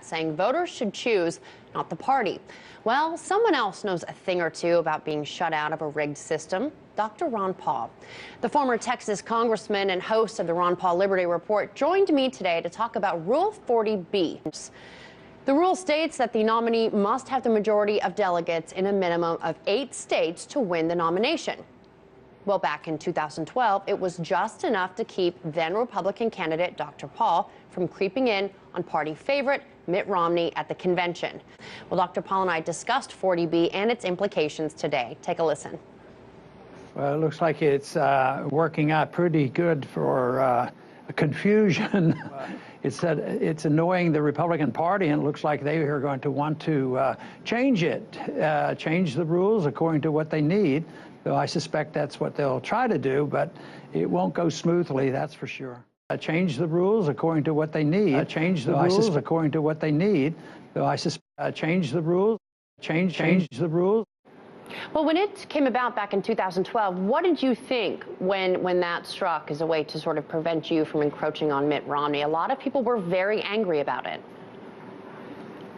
saying voters should choose, not the party. Well, someone else knows a thing or two about being shut out of a rigged system. Dr. Ron Paul. The former Texas congressman and host of the Ron Paul Liberty Report joined me today to talk about Rule 40B. The rule states that the nominee must have the majority of delegates in a minimum of 8 states to win the nomination. Well, back in 2012, it was just enough to keep then Republican candidate Dr. Paul from creeping in on party favorite Mitt Romney at the convention. Well, Dr. Paul and I discussed 40B and its implications today. Take a listen. Well, it looks like it's working out pretty good for confusion. It's annoying the Republican Party, and it looks like they are going to want to change the rules according to what they need. So I suspect that's what they'll try to do, but it won't go smoothly, that's for sure. Change the rules according to what they need. Change the rules according to what they need. So I suspect change the rules. Change the rules. Well, when it came about back in 2012, what did you think when that struck as a way to sort of prevent you from encroaching on Mitt Romney? A lot of people were very angry about it.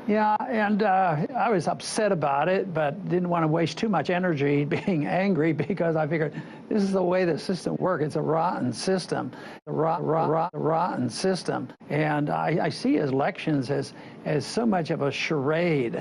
Yeah, and I was upset about it, but didn't want to waste too much energy being angry because I figured this is the way the system works. It's a rotten system, rotten system. And I see elections as so much of a charade.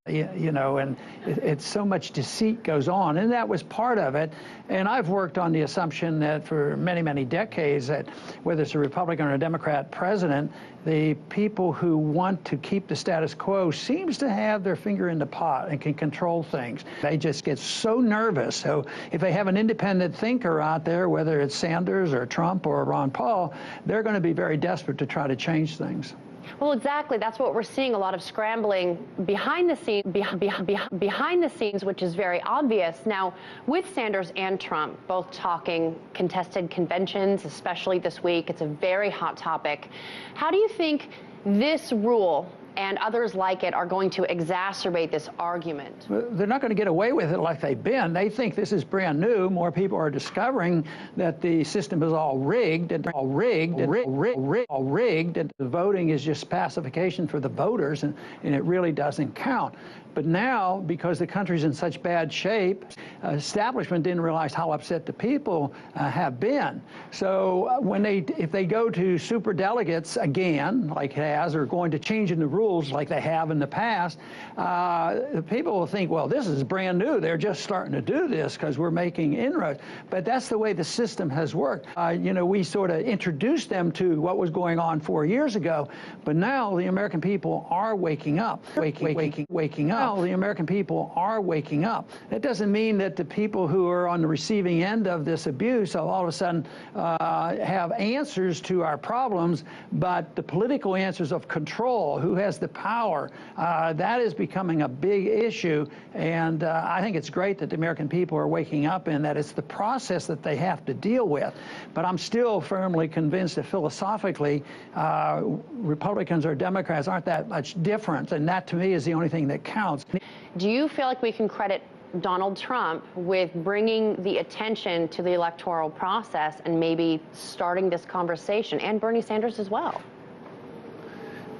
You know, and it's so much deceit goes on, and that was part of it. And I've worked on the assumption that for many, many decades that whether it's a Republican or a Democrat president, the people who want to keep the status quo seems to have their finger in the pot and can control things. They just get so nervous. So if they have an independent thinker out there, whether it's Sanders or Trump or Ron Paul, they're going to be very desperate to try to change things. Well, exactly. That's what we're seeing, a lot of scrambling behind the scenes, which is very obvious. Now, with Sanders and Trump both talking contested conventions, especially this week, it's a very hot topic. How do you think this rule and others like it are going to exacerbate this argument? They're not going to get away with it like they've been. They think this is brand new. More people are discovering that the system is all rigged, and and the voting is just pacification for the voters, and it really doesn't count. But now, because the country's in such bad shape, establishment didn't realize how upset the people have been. So if they go to super delegates again, like it has, or going to changing the rules like they have in the past, the people will think, well, this is brand new. They're just starting to do this because we're making inroads. But that's the way the system has worked. You know, we sort of introduced them to what was going on 4 years ago, but now the American people are waking up. Waking up. The American people are waking up. That doesn't mean that the people who are on the receiving end of this abuse all of a sudden have answers to our problems, but the political answers of control, who has the power, that is becoming a big issue. And I think it's great that the American people are waking up and that it's the process that they have to deal with. But I'm still firmly convinced that philosophically, Republicans or Democrats aren't that much different, and that to me is the only thing that counts. Do you feel like we can credit Donald Trump with bringing the attention to the electoral process and maybe starting this conversation, and Bernie Sanders as well?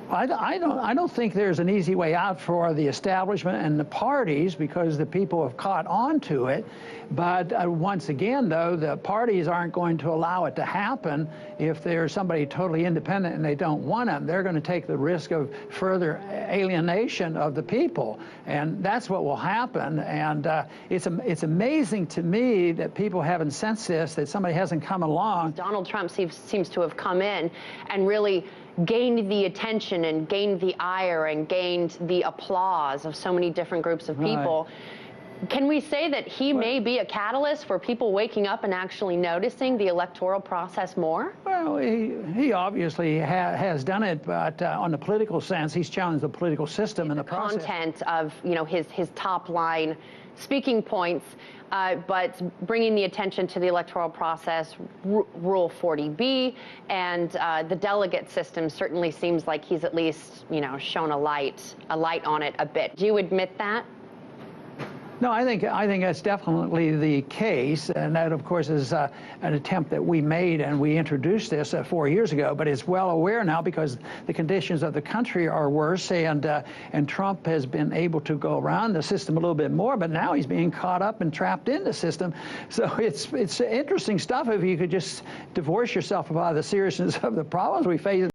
I don't think there's an easy way out for the establishment and the parties because the people have caught on to it. But once again, though, the parties aren't going to allow it to happen if there's somebody totally independent and they don't want them. They're going to take the risk of further alienation of the people, and that's what will happen. And it's amazing to me that people haven't sensed this, that somebody hasn't come along. Donald Trump seems to have come in and really gained the attention and gained the ire and gained the applause of so many different groups of people. Right. Can we say that he may be a catalyst for people waking up and actually noticing the electoral process more? Well, he obviously has done it, but on the political sense, he's challenged the political system and the process. Content of, you know, his top line speaking points, but bringing the attention to the electoral process, Rule 40B, and the delegate system certainly seems like he's at least, you know, shown a light on it a bit. Do you admit that? No, I think that's definitely the case, and that, of course, is an attempt that we made, and we introduced this 4 years ago. But it's well aware now because the conditions of the country are worse, and Trump has been able to go around the system a little bit more. But now he's being caught up and trapped in the system. So it's interesting stuff if you could just divorce yourself about the seriousness of the problems we face.